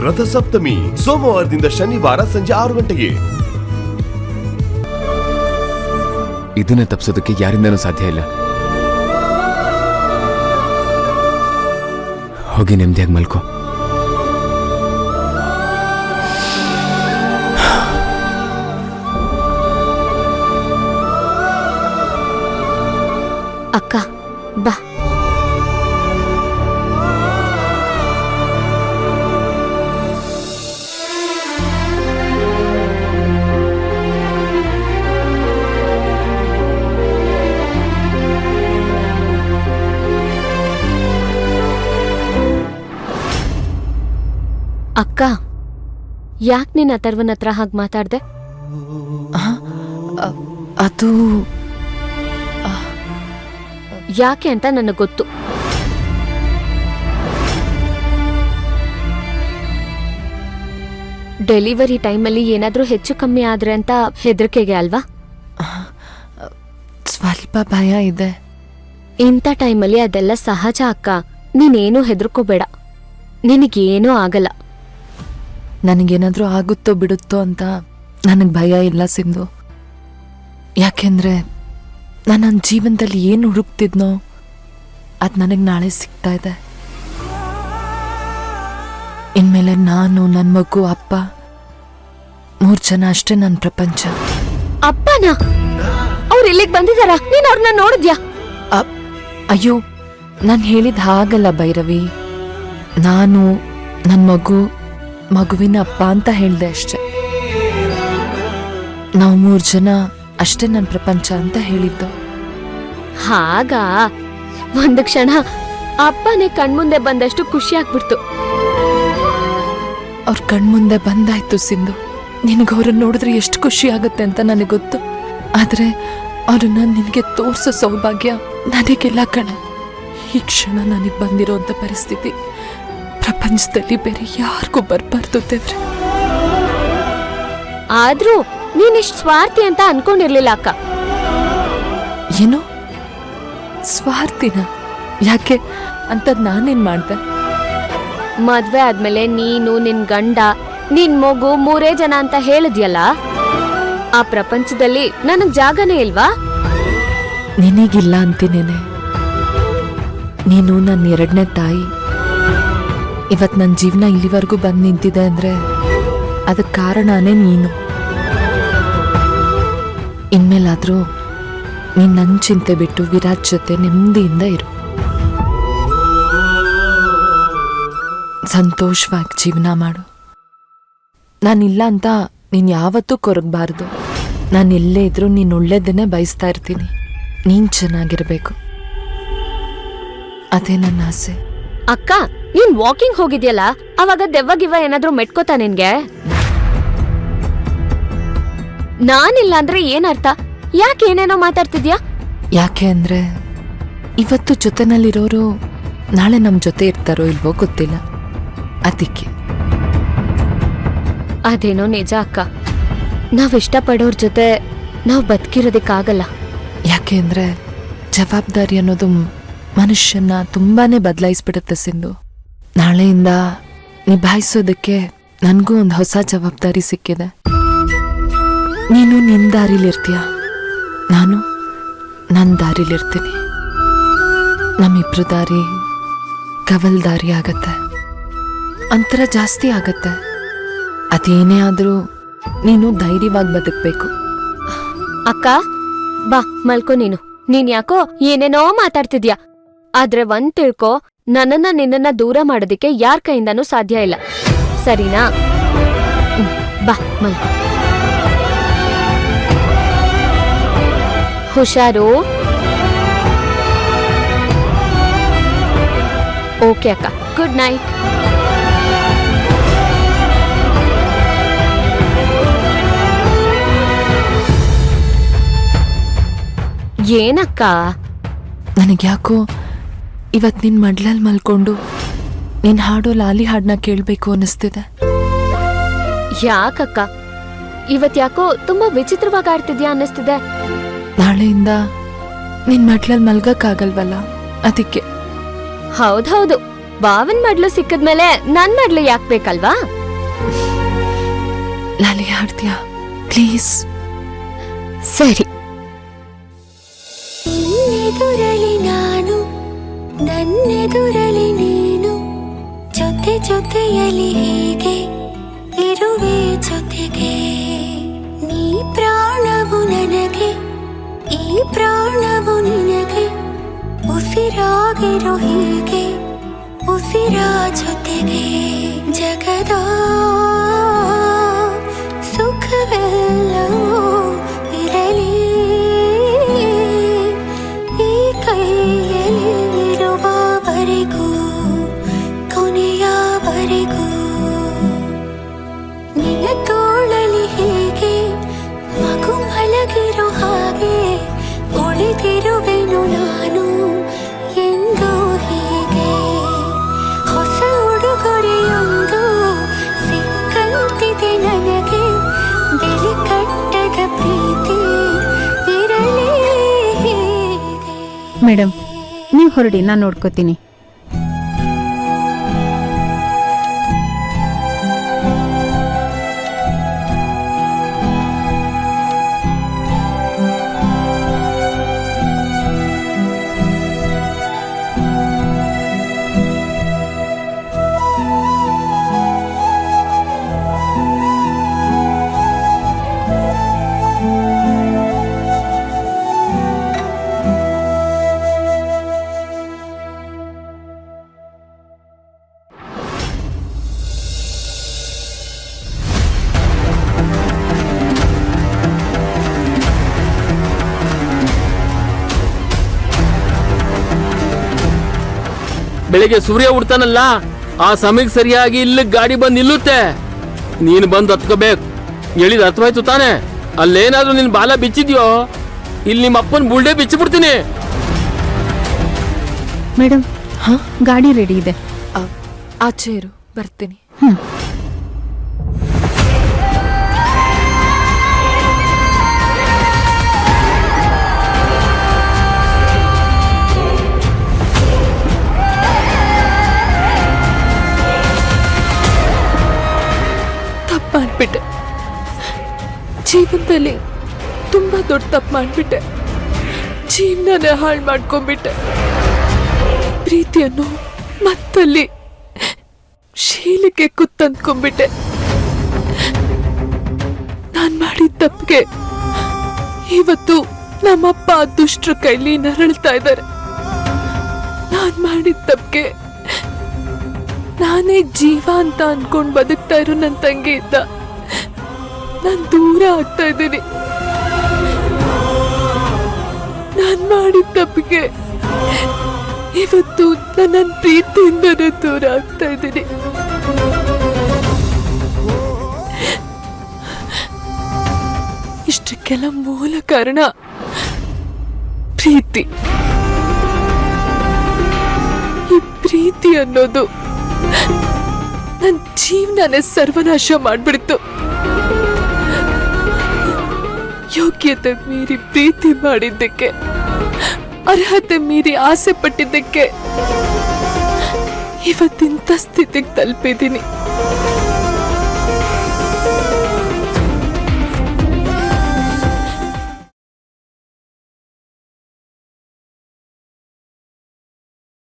ರಥಸಪ್ತಮಿ ಸೋಮವಾರದಿಂದ ಶನಿವಾರ ಸಂಜೆ 6 ಗಂಟೆಗೆ. ಇದನ್ನ ತಪ್ಪಿಸೋದಕ್ಕೆ ಯಾರಿಂದನೂ ಸಾಧ್ಯ ಇಲ್ಲ. ಹೋಗಿ ನೆಮ್ಮದಿಯಾಗಿ ಮಲ್ಕೋ. ಅಕ್ಕ ಬಾ. ಅಕ್ಕ, ಯಾಕೆ ನೀನ್ ಅಥರ್ವನ್ ಹತ್ರ ಹಾಗೆ ಮಾತಾಡ್ದೆ? ಅದು ಯಾಕೆ ಅಂತ ನನಗೆ ಗೊತ್ತು. ಡೆಲಿವರಿ ಟೈಮಲ್ಲಿ ಏನಾದ್ರೂ ಹೆಚ್ಚು ಕಮ್ಮಿ ಆದ್ರೆ ಅಂತ ಹೆದರಿಕೆಗೆ ಅಲ್ವಾ? ಸ್ವಲ್ಪ ಭಯ ಇದೆ. ಇಂಥ ಟೈಮಲ್ಲಿ ಅದೆಲ್ಲ ಸಹಜ ಅಕ್ಕ. ನೀನೇನು ಹೆದರ್ಕೋಬೇಡ, ನಿನಗೇನೂ ಆಗಲ್ಲ. ನನಗೇನಾದ್ರೂ ಆಗುತ್ತೋ ಬಿಡುತ್ತೋ ಅಂತ ನನಗೆ ಭಯ ಇಲ್ಲ ಸಿಂಧು. ಯಾಕೆಂದ್ರೆ ನಾನು ನನ್ನ ಜೀವನದಲ್ಲಿ ಏನು ಹುಡುಕ್ತಿದ್ನೋ ಅದು ನನಗೆ ನಾಳೆ ಸಿಗ್ತಾ ಇದೆ. ಇನ್ಮೇಲೆ ನಾನು, ನನ್ನ ಮಗು, ಅಪ್ಪ 3 ಜನ ಅಷ್ಟೇ ನನ್ನ ಪ್ರಪಂಚ. ಅಪ್ಪನ ಅವ್ರು ಇಲ್ಲಿಗೆ ಬಂದಿದಾರ? ನೀನ್ ಅವ್ರನ್ನ ನೋಡಿದ್ಯಾ? ಅಯ್ಯೋ, ನಾನು ಹೇಳಿದ ಹಾಗಲ್ಲ ಭೈರವಿ. ನಾನು ನನ್ನ ಮಗುವಿನ ಅಪ್ಪ ಅಂತ ಹೇಳಿದೆ ಅಷ್ಟೆ. ನಾವು 3 ಜನ ಅಷ್ಟೇ ನನ್ನ ಪ್ರಪಂಚ ಅಂತ ಹೇಳಿದ್ದು. ಹಾಗ ಒಂದು ಕ್ಷಣ ಅಪ್ಪನೇ ಕಣ್ಮುಂದೆ ಬಂದಷ್ಟು ಖುಷಿ ಆಗ್ಬಿಡ್ತು. ಅವ್ರ ಕಣ್ಮುಂದೆ ಬಂದಾಯ್ತು ಸಿಂಧು. ನಿನಗವ್ರನ್ನ ನೋಡಿದ್ರೆ ಎಷ್ಟು ಖುಷಿ ಆಗುತ್ತೆ ಅಂತ ನನಗೆ ಗೊತ್ತು. ಆದ್ರೆ ಅವ್ರನ್ನ ನಿನಗೆ ತೋರ್ಸೋ ಸೌಭಾಗ್ಯ ನನಗೆಲ್ಲ ಕಣೆ. ಈ ಕ್ಷಣ ನನಗೆ ಬಂದಿರೋಂಥ ಪರಿಸ್ಥಿತಿ ಪ್ರಪಂಚದಲ್ಲಿ ಬೇರೆ ಯಾರಿಗೂ ಬರಬಾರ್ದು ದೇವ್ರೆ. ಆದ್ರೂ ನೀನಿಷ್ಟು ಸ್ವಾರ್ಥಿ ಅಂತ ಅನ್ಕೊಂಡಿರ್ಲಿಲ್ಲ ಅಕ್ಕ. ಏನು ಸ್ವಾರ್ಥಿನ? ಯಾಕೆ ಅಂತದ್ ನಾನೇನ್ ಮಾಡ್ದೆ? ಮದ್ವೆ ಆದ್ಮೇಲೆ ನೀನು, ನಿನ್ ಗಂಡ, ನಿನ್ ಮಗು 3 ಜನ ಅಂತ ಹೇಳಿದ್ಯಲ್ಲ, ಆ ಪ್ರಪಂಚದಲ್ಲಿ ನನಗ್ ಜಾಗನೇ ಇಲ್ವಾ? ನಿನಗಿಲ್ಲ ಅಂತೀನೇನೆ. ನೀನು ನನ್ನ 2ನೇ ತಾಯಿ. ಇವತ್ ನನ್ನ ಜೀವನ ಇಲ್ಲಿವರೆಗೂ ಬಂದು ನಿಂತಿದೆ ಅಂದ್ರೆ ಅದಕ್ಕೆ ಕಾರಣನೇ ನೀನು. ಇನ್ಮೇಲಾದ್ರೂ ನೀನ್ ನನ್ನ ಚಿಂತೆ ಬಿಟ್ಟು ವಿರಾಟ್ ಜೊತೆ ನೆಮ್ಮದಿಯಿಂದ ಇರು. ಸಂತೋಷವಾಗಿ ಜೀವನ ಮಾಡು. ನಾನಿಲ್ಲ ಅಂತ ನೀನ್ ಯಾವತ್ತೂ ಕೊರಗಬಾರ್ದು. ನಾನು ಎಲ್ಲೇ ಇದ್ರೂ ನೀನು ಒಳ್ಳೇದನ್ನೇ ಬಯಸ್ತಾ ಇರ್ತೀನಿ. ನೀನ್ ಚೆನ್ನಾಗಿರ್ಬೇಕು, ಅದೇ ನನ್ನ ಆಸೆ. ಅಕ್ಕ, ನೀನ್ ವಾಕಿಂಗ್ ಹೋಗಿದ್ಯಲ್ಲ, ಅವಾಗ ದೆವ್ವಗಿವ್ವ ಏನಾದ್ರೂ ಮೆಟ್ಕೋತಾ ನಿನ್ಗೆ? ನಾನಿಲ್ಲ ಅಂದ್ರೆ ಏನರ್ಥ? ಯಾಕೆ ಏನೇನೋ ಮಾತಾಡ್ತಿದ್ಯಾ? ಯಾಕೆ ಅಂದ್ರೆ ಇವತ್ತು ಜೊತೆನಲ್ಲಿರೋರು ನಾಳೆ ನಮ್ ಜೊತೆ ಇರ್ತಾರೋ ಇಲ್ವೋ ಗೊತ್ತಿಲ್ಲ, ಅದಕ್ಕೆ. ಅದೇನೋ ನಿಜ ಅಕ್ಕ. ನಾವ್ ಇಷ್ಟಪಡೋರ್ ಜೊತೆ ನಾವ್ ಬದುಕಿರೋದಕ್ಕಾಗಲ್ಲ. ಯಾಕೆ ಅಂದ್ರೆ ಜವಾಬ್ದಾರಿ ಅನ್ನೋದು ಮನುಷ್ಯನ ತುಂಬಾನೇ ಬದಲಾಯಿಸ್ಬಿಡುತ್ತೆ ಸಿಂಧು. ನಾಳೆಯಿಂದ ನಿಭಾಯಿಸೋದಕ್ಕೆ ನನಗೂ ಒಂದು ಹೊಸ ಜವಾಬ್ದಾರಿ ಸಿಕ್ಕಿದೆ. ನೀನು ನಿನ್ನ ದಾರಿಲಿರ್ತೀಯ, ನಾನು ನನ್ನ ದಾರಿಲಿರ್ತೀನಿ. ನಮ್ಮಿಬ್ರು ದಾರಿ ಕವಲ್ ದಾರಿ ಆಗತ್ತೆ, ಅಂತರ ಜಾಸ್ತಿ ಆಗತ್ತೆ. ಅದೇನೇ ಆದರೂ ನೀನು ಧೈರ್ಯವಾಗಿ ಬದುಕಬೇಕು. ಅಕ್ಕ ಬಾ ಮಲ್ಕೋ. ನೀನ್ ಯಾಕೋ ಏನೇನೋ ಮಾತಾಡ್ತಿದ್ಯಾ. ಆದ್ರೆ ಒಂದ್ ತಿಳ್ಕೊ, ನನ್ನನ್ನ ನಿನ್ನನ್ನ ದೂರ ಮಾಡೋದಿಕ್ಕೆ ಯಾರ ಕೈಯಿಂದನೂ ಸಾಧ್ಯ ಇಲ್ಲ, ಸರಿನಾ? ಬಾ ಮಲ್ಕೋ. ಹುಷಾರು. ಓಕೆ ಅಕ್ಕ, ಗುಡ್ ನೈಟ್. ಏನಕ್ಕ? ನನಗ್ಯಾಕೋ ಇವತ್ತು ನಿನ್ನ ಮಡ್ಲಲ್ಲಿ ಮಲ್ಕೊಂಡು ನೀನು ಹಾಡೋ ಲಾಲಿ ಹಾಡನ್ನ ಕೇಳಬೇಕು ಅನ್ನಿಸ್ತಿದೆ. ಯಾಕಕ್ಕ? ಇವತ್ ಯಾಕೋ ತುಂಬಾ ವಿಚಿತ್ರವಾಗಿ ಆಡ್ತಿದ್ಯಾ ಅನ್ನಿಸ್ತಿದೆ. ನಾಳೆಯಿಂದ ನಿನ್ ಮಡ್ಲಲ್ಲಿ ಮಲ್ಗಕ್ಕಾಗಲ್ವಲ್ಲ, ಅದಕ್ಕೆ. ಹೌದೌದು, ಬಾವನ್ ಮಡ್ಲು ಸಿಕ್ಕದ್ಮೇಲೆ ನನ್ ಮಡ್ಲು ಯಾಕ್ ಬೇಕಲ್ವಾ? ಲಾಲಿ ಹಾಡ್ತೀಯಾ ಪ್ಲೀಸ್? ಸರಿ. ನಿನ್ನೆದುರಲಿ ನಾನು, ನನ್ನೆದುರಲಿ ನೀನು, ಜೊತೆ ಜೊತೆಯಲಿ ಹೀಗೆ ಇರುವೆ ಜೊತೆಗೆ. ನೀ ಪ್ರಾಣವು ನನಗೆ, ಈ ಪ್ರಾಣವು ನಿನಗೆ, ಉಸಿರಾಗಿರೋ ಹೀಗೆ ಉಸಿರ ಜೊತೆಗೆ. ಜಗದ ಸುಖವೆಲ್ಲವೂ ಇರಲಿ ಈ ಕೈಯಲ್ಲಿ ಇರುವವರೆಗೂ, ಕೊನೆಯವರೆಗೂ. ನಿನ್ನ ತೋಳಲಿ ಹೀಗೆ ಮಗು ಮಲಗಿರೋ ಹಾಗೆ ಉಳಿದಿರುವೆನು ನಾನು ಎಂದು ಹೀಗೆ. ಹೊಸ ಉಡುಗೊರೆಯೊಂದು ಸಿಕ್ಕಂತಿದೆ ನನಗೆ, ಬೆಲೆ ಕಟ್ಟದ ಪ್ರೀತಿ ಇರಲಿ ಹೀಗೆ. ಮೇಡಮ್, ನೀವು ಹೊರಡಿ, ನಾನು ನೋಡ್ಕೋತೀನಿ. ಬೆಳಿಗ್ಗೆ ಸೂರ್ಯ ಉಡ್ತಾನಲ್ಲ, ಆ ಸಮಯಕ್ಕೆ ಸರಿಯಾಗಿ ಇಲ್ಲಿ ಗಾಡಿ ಬಂದು ನಿಲ್ಲುತ್ತೆ. ನೀನು ಬಂದು ಹತ್ಕೋಬೇಕು. ಹೇಳಿದ ಅರ್ಥವಾಯ್ತು ತಾನೆ? ಅಲ್ಲೇನಾದ್ರೂ ನಿನ್ ಬಾಲ ಬಿಚ್ಚಿದ್ಯೋ, ಇಲ್ಲಿ ನಿಮ್ಮ ಅಪ್ಪನ ಬುಲ್ಡೆ ಬಿಚ್ಚಿಬಿಡ್ತೀನಿ. ಮೇಡಮ್, ಗಾಡಿ ರೆಡಿ ಇದೆ. ಆಚೆ ಇರು, ಬರ್ತೀನಿ. ತಪ್ಪು ಮಾಡ್ಬಿಟ್ಟೆ, ಜೀವನದಲ್ಲಿ ತುಂಬಾ ದೊಡ್ಡ ತಪ್ಪು ಮಾಡ್ಬಿಟ್ಟೆ. ಜೀವನನೇ ಹಾಳು ಮಾಡ್ಕೊಂಡ್ಬಿಟ್ಟೆ. ಪ್ರೀತಿಯನ್ನು ಮತ್ತಲ್ಲಿ ಶೀಲಕ್ಕೆ ಕುತ್ತಂದ್ಕೊಂಡ್ಬಿಟ್ಟೆ. ನಾನ್ ಮಾಡಿದ ತಪ್ಪಿಗೆ ಇವತ್ತು ನಮ್ಮಪ್ಪ ದುಷ್ಟರ ಕೈಲಿ ನರಳ್ತಾ ಇದ್ದಾರೆ. ನಾನ್ ಮಾಡಿದ ತಪ್ಪಿಗೆ ನಾನೇ ಜೀವ ಅಂತ ಅನ್ಕೊಂಡ್ ಬದುಕ್ತಾ ಇರೋ ನನ್ನ ತಂಗಿ ಇದ್ದ ನಾನ್ ದೂರ ಆಗ್ತಾ ಇದ್ದೀನಿ. ನಾನ್ ಮಾಡಿದ ತಪ್ಪಿಗೆ ಇವತ್ತು ನನ್ನ ಪ್ರೀತಿಯಿಂದನೇ ದೂರ ಆಗ್ತಾ ಇದ್ದೀನಿ. ಇಷ್ಟಕ್ಕೆಲ್ಲ ಮೂಲ ಕಾರಣ ಪ್ರೀತಿ. ಈ ಪ್ರೀತಿ ಅನ್ನೋದು ನನ್ನ ಜೀವನನೇ ಸರ್ವನಾಶ ಮಾಡ್ಬಿಡ್ತು. ಯೋಗ್ಯತೆ ಮೀರಿ ಪ್ರೀತಿ ಮಾಡಿದ್ದಕ್ಕೆ, ಅರ್ಹತೆ ಮೀರಿ ಆಸೆ ಪಟ್ಟಿದ್ದಕ್ಕೆ ಇವತ್ತಿಂತ ಸ್ಥಿತಿಗೆ ತಲುಪಿದ್ದೀನಿ.